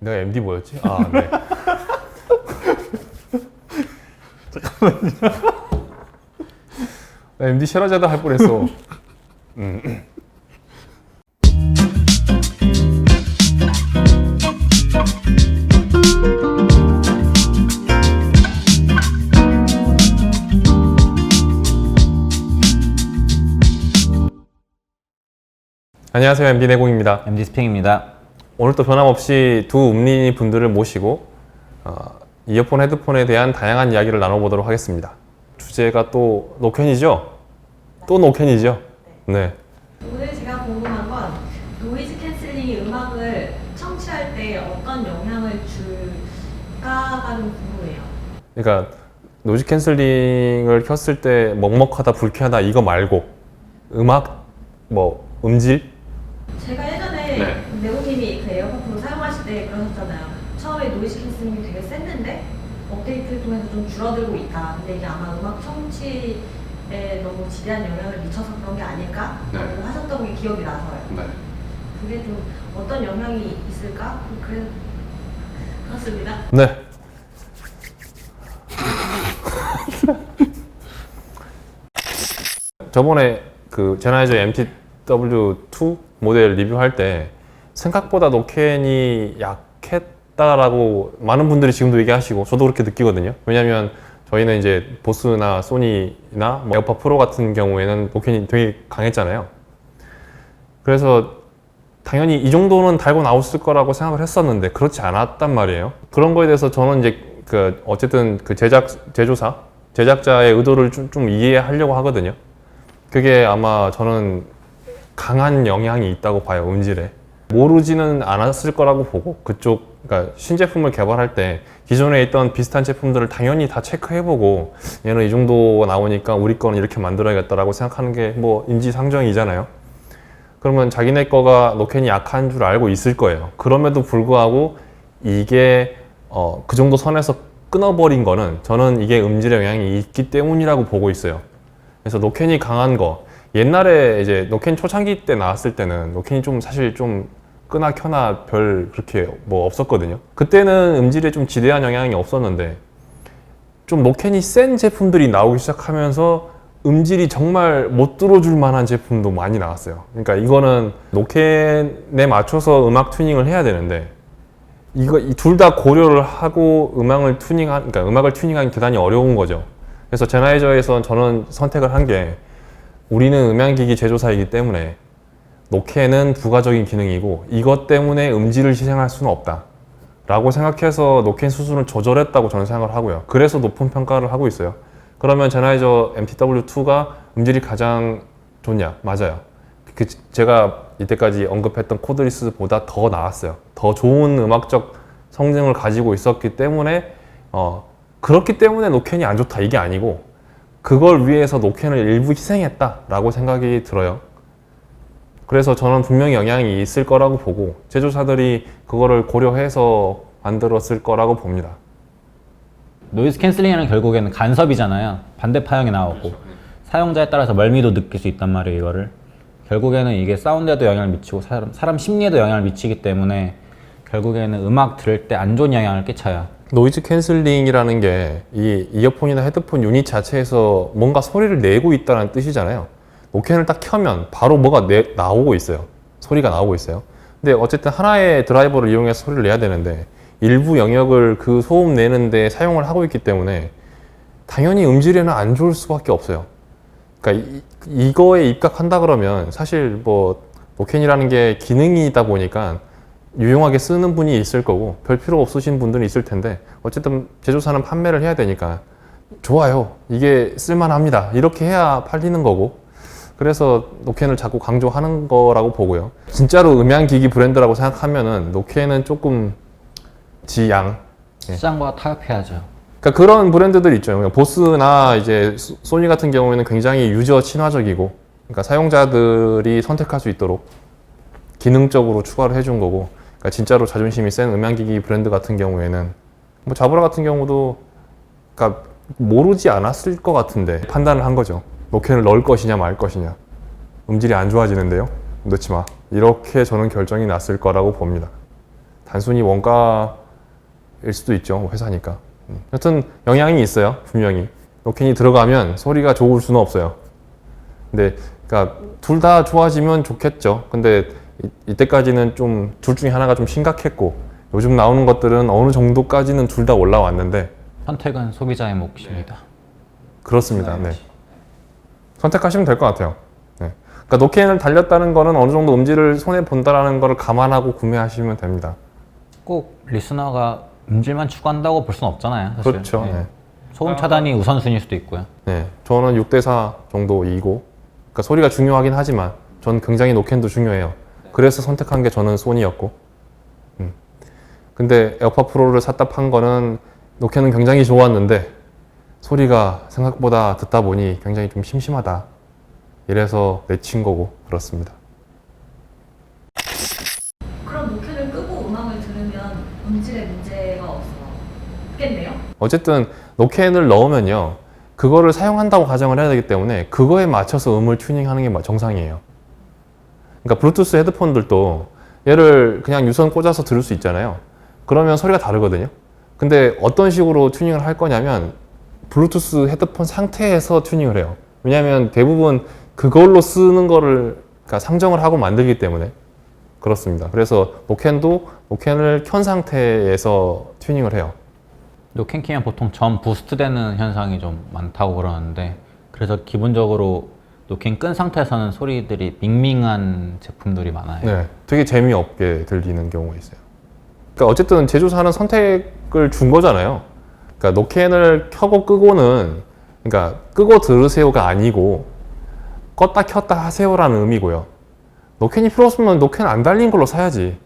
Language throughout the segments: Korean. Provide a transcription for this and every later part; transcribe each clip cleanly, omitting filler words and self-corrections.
내가 MD 뭐였지? 아, 네. 잠깐만요. 나 MD 쉐라자다 할 뻔했어. 안녕하세요, MD 내공입니다. MD 스핑입니다. 오늘 또 변함없이 두 음리 분들을 모시고 이어폰, 헤드폰에 대한 다양한 이야기를 나눠보도록 하겠습니다. 주제가 또 노캔이죠? 또 노캔이죠? 네. 오늘 제가 궁금한 건 노이즈 캔슬링이 음악을 청취할 때 어떤 영향을 줄까가 좀 궁금해요. 그러니까 노이즈 캔슬링을 켰을 때 먹먹하다, 불쾌하다 이거 말고 음악, 음질? 제가 예전에 내고님이 그 에어팟 프로 사용하실 때 그러셨잖아요. 처음에 노이즈 캔슬링이 되게 셌는데 업데이트를 통해서 좀 줄어들고 있다. 근데 이게 아마 음악 청취에 너무 지대한 영향을 미쳐서 그런 게 아닐까라고 하셨던 게 기억이 나서요. 그게 좀 어떤 영향이 있을까? 그렇습니다. 네. 저번에 그 제나이저 MTW2 모델 리뷰할 때 생각보다 노캔이 약했다라고 많은 분들이 지금도 얘기하시고 저도 그렇게 느끼거든요. 왜냐면 저희는 이제 보스나 소니나 에어팟 프로 같은 경우에는 노캔이 되게 강했잖아요. 그래서 당연히 이 정도는 달고 나왔을 거라고 생각을 했었는데 그렇지 않았단 말이에요. 그런 거에 대해서 저는 이제 어쨌든 그 제작자의 의도를 좀 이해하려고 하거든요. 그게 아마 저는 강한 영향이 있다고 봐요, 음질에. 모르지는 않았을 거라고 보고 그러니까 신제품을 개발할 때 기존에 있던 비슷한 제품들을 당연히 다 체크해보고 얘는 이 정도 나오니까 우리 거는 이렇게 만들어야겠다라고 생각하는 게 인지상정이잖아요. 그러면 자기네 거가 노캔이 약한 줄 알고 있을 거예요. 그럼에도 불구하고 이게 그 정도 선에서 끊어버린 거는 저는 이게 음질에 영향이 있기 때문이라고 보고 있어요. 그래서 노캔이 강한 거, 옛날에 이제 노캔 초창기 때 나왔을 때는 노캔이 사실 좀 끄나 켜나 별 그렇게 없었거든요. 그때는 음질에 좀 지대한 영향이 없었는데 좀 노캔이 센 제품들이 나오기 시작하면서 음질이 정말 못 들어줄 만한 제품도 많이 나왔어요. 그러니까 이거는 노캔에 맞춰서 음악 튜닝을 해야 되는데 이거 둘 다 고려를 하고 음악을 튜닝하기 대단히 어려운 거죠. 그래서 제나이저에서 저는 선택을 한 게 우리는 음향기기 제조사이기 때문에 노캔은 부가적인 기능이고 이것 때문에 음질을 희생할 수는 없다 라고 생각해서 노캔 수준을 조절했다고 저는 생각을 하고요. 그래서 높은 평가를 하고 있어요. 그러면 제나이저 MTW2가 음질이 가장 좋냐? 맞아요. 제가 이때까지 언급했던 코드리스보다 더 나았어요. 더 좋은 음악적 성능을 가지고 있었기 때문에 그렇기 때문에 노캔이 안 좋다 이게 아니고 그걸 위해서 노캔을 일부 희생했다라고 생각이 들어요. 그래서 저는 분명히 영향이 있을 거라고 보고 제조사들이 그거를 고려해서 만들었을 거라고 봅니다. 노이즈 캔슬링은 결국에는 간섭이잖아요. 반대 파형이 나오고 사용자에 따라서 멀미도 느낄 수 있단 말이에요. 이거를 결국에는 이게 사운드에도 영향을 미치고 사람 심리에도 영향을 미치기 때문에 결국에는 음악 들을 때 안 좋은 영향을 끼쳐요. 노이즈 캔슬링이라는 게 이 이어폰이나 헤드폰 유닛 자체에서 뭔가 소리를 내고 있다는 뜻이잖아요. 노캔을 딱 켜면 바로 뭐가 나오고 있어요. 소리가 나오고 있어요. 근데 어쨌든 하나의 드라이버를 이용해서 소리를 내야 되는데 일부 영역을 그 소음 내는데 사용을 하고 있기 때문에 당연히 음질에는 안 좋을 수밖에 없어요. 그러니까 이거에 입각한다 그러면 사실 노캔이라는 게 기능이다 보니까 유용하게 쓰는 분이 있을 거고 별 필요 없으신 분들이 있을 텐데 어쨌든 제조사는 판매를 해야 되니까 좋아요, 이게 쓸만합니다 이렇게 해야 팔리는 거고 그래서 노캔을 자꾸 강조하는 거라고 보고요. 진짜로 음향기기 브랜드라고 생각하면은 노캔은 조금 지양 시장과 타협해야죠. 그러니까 그런 브랜드들 있죠. 보스나 이제 소니 같은 경우에는 굉장히 유저 친화적이고 그러니까 사용자들이 선택할 수 있도록 기능적으로 추가를 해준 거고 그러니까 진짜로 자존심이 센 음향기기 브랜드 같은 경우에는 자브라 같은 경우도 그러니까 모르지 않았을 것 같은데 판단을 한 거죠. 노캔을 넣을 것이냐 말 것이냐. 음질이 안 좋아지는데요? 넣지 마. 이렇게 저는 결정이 났을 거라고 봅니다. 단순히 원가일 수도 있죠. 회사니까. 여튼 영향이 있어요. 분명히. 노캔이 들어가면 소리가 좋을 수는 없어요. 근데 그러니까 둘 다 좋아지면 좋겠죠. 근데 이때까지는 좀 둘 중에 하나가 좀 심각했고 요즘 나오는 것들은 어느 정도까지는 둘 다 올라왔는데 선택은 소비자의 몫입니다. 그렇습니다. 네. 선택하시면 될 것 같아요. 네. 그러니까 노캔을 달렸다는 거는 어느 정도 음질을 손해 본다라는 걸 감안하고 구매하시면 됩니다. 꼭 리스너가 음질만 추구한다고 볼 수는 없잖아요. 사실. 그렇죠. 네. 네. 소음 차단이 우선순위일 수도 있고요. 네. 저는 6대4 정도이고 그러니까 소리가 중요하긴 하지만 저는 굉장히 노캔도 중요해요. 그래서 선택한 게 저는 소니였고 근데 에어팟 프로를 샀다 판 거는 노캔은 굉장히 좋았는데 소리가 생각보다 듣다 보니 굉장히 좀 심심하다. 이래서 내친 거고 그렇습니다. 그럼 노캔을 끄고 음악을 들으면 음질에 문제가 없겠네요? 어쨌든 노캔을 넣으면요. 그거를 사용한다고 가정을 해야 되기 때문에 그거에 맞춰서 음을 튜닝하는 게 정상이에요. 그러니까 블루투스 헤드폰들도 얘를 그냥 유선 꽂아서 들을 수 있잖아요. 그러면 소리가 다르거든요. 근데 어떤 식으로 튜닝을 할 거냐면 블루투스 헤드폰 상태에서 튜닝을 해요. 왜냐하면 대부분 그걸로 쓰는 거를 그러니까 상정을 하고 만들기 때문에 그렇습니다. 그래서 노캔을 켠 상태에서 튜닝을 해요. 노캔 키면 보통 점 부스트 되는 현상이 좀 많다고 그러는데 그래서 기본적으로 노캔 끈 상태에서는 소리들이 밍밍한 제품들이 많아요. 네, 되게 재미없게 들리는 경우가 있어요. 그러니까 어쨌든 제조사는 선택을 준 거잖아요. 그러니까 노캔을 켜고 끄고는 그러니까 끄고 들으세요가 아니고 껐다 켰다 하세요라는 의미고요. 노캔이 필요 없으면 노캔 안 달린 걸로 사야지.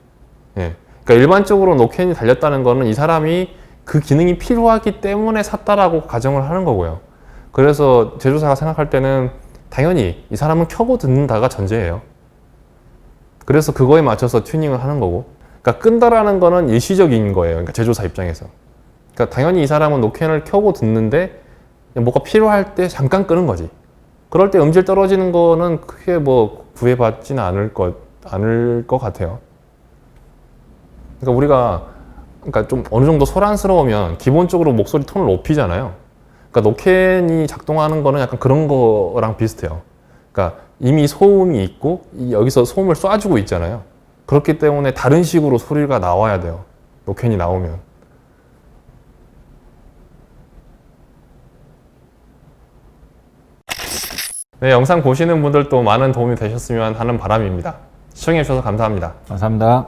예. 그러니까 일반적으로 노캔이 달렸다는 거는 이 사람이 그 기능이 필요하기 때문에 샀다라고 가정을 하는 거고요. 그래서 제조사가 생각할 때는 당연히 이 사람은 켜고 듣는다가 전제예요. 그래서 그거에 맞춰서 튜닝을 하는 거고. 그러니까 끈다라는 거는 일시적인 거예요. 그러니까 제조사 입장에서. 그러니까 당연히 이 사람은 노캔을 켜고 듣는데 뭐가 필요할 때 잠깐 끄는 거지. 그럴 때 음질 떨어지는 거는 크게 뭐 구애받지는 않을 것 같아요. 그러니까 우리가 그러니까 좀 어느 정도 소란스러우면 기본적으로 목소리 톤을 높이잖아요. 그러니까 노캔이 작동하는 거는 약간 그런 거랑 비슷해요. 그러니까 이미 소음이 있고 여기서 소음을 쏴주고 있잖아요. 그렇기 때문에 다른 식으로 소리가 나와야 돼요. 노캔이 나오면. 네, 영상 보시는 분들도 많은 도움이 되셨으면 하는 바람입니다. 시청해주셔서 감사합니다. 감사합니다.